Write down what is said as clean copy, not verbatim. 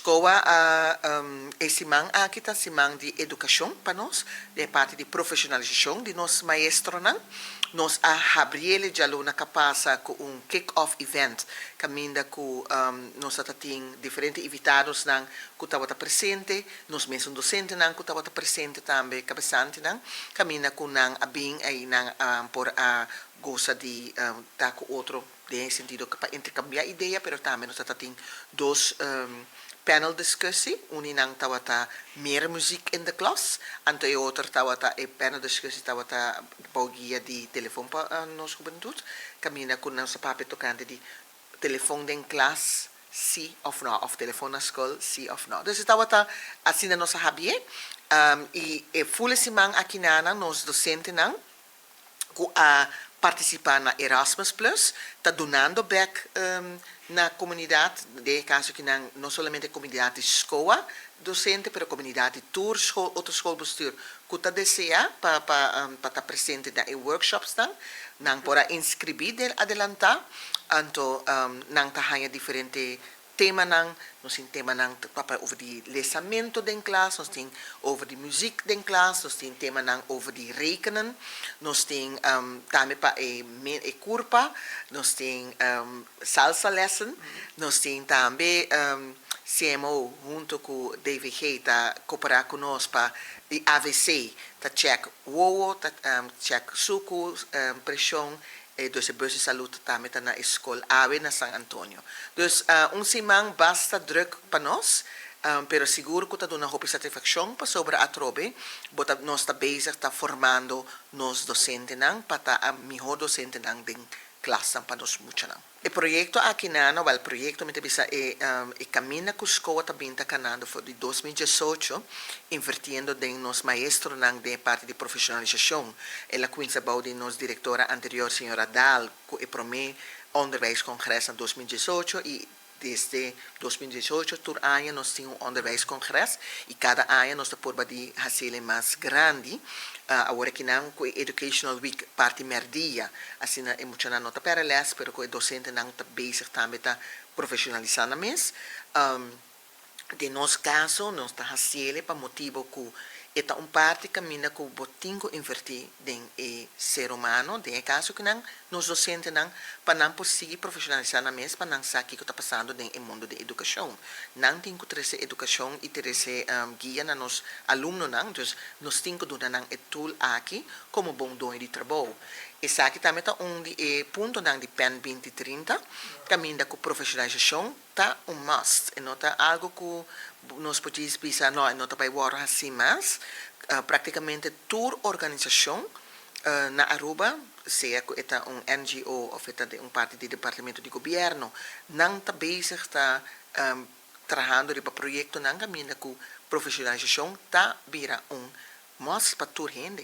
SKOA é siman aqui tá siman de educacion para nós, de parte de profesionalisacion de nós maestro não. Nós abriele já na capasa com kick-off event, caminda com nós tem diferentes invitados não que estava presente, nós mesmo docente não que estava presente também, cabeçante não, caminda com não a bem aí não por a gosta de dar com outro de sentido para intercambiar ideia, pero também nós tem dois panel discussie, nang tawata meer muziek in de klas, en de other tawata panel discussie tawata paugia di telefoon pa nos juventud, camina con nos papi tocante di telefoon den klas, sí of no, of telefoon na school, sí of no. Dus tawata asina nos habie, e fule simang akinana nos docente nang, ku a participar na Erasmus Plus, está donando back na comunidade, de caso que não somente a comunidade de SKOA, docente, mas a comunidade de tour, school, outro schoolbestuur, que está deseja para estar presente na workshops, não para inscrever, adelantar, então, não está diferente tema nós temos tema over de lesamento den klas, nós temos over de muziek den klas, nós temos tema over de rekenen, nós temos também para e curpa, nós temos salsa lesson, nós temos também CMO junto com DVG tá cooperar conosco para AVC, tá check wowo, tá check suco, pressão dus de bus de saúde também está na escola AVE na San Antonio. Dus simang basta druk para nós, pero seguro que está dando uma satisfação para sobre a trobe, bota nós está bezig, está formando nos docentes para estar melhor docente den classe para nós muito não. O projeto aqui não, o projeto me bisa caminha com a SKOA também está canando foi de 2018, invertindo em nos maestro de parte de profesionalisação. Ela coincidiu de nos diretora anterior, senhora Dal, que promê onderwijscongresso em 2018 e desde 2018 todo ano nós temos onderwijscongresso e cada ano nós temos de fazer mais grande. Agora que não com Educational Week parte merdia, assim é muito na nota paralelas, pero com o docente não está bezig também está profissionalizando mais. De nosso caso, nós está fazendo para motivo que é parte caminha com o botinho invertir em ser humano, de caso que não nos docentes não para não conseguir profissionalizar mais, para não saber o que está passando no mundo da educação. Não tem que ter essa educação e ter essa guia na nos alunos não, então nós temos que dar um tool aqui como bom dono de trabalho. Esaki também está ponto de PEN 2030, caminha com profissionalização, está must, não está algo que nós podemos pensar, não está para o assim, mas praticamente toda organização na Aruba, seja que é NGO ou é parte do departamento de governo, não está bezig, está trabalhando para projeto, não caminha com profissionalização, está vira must para toda gente.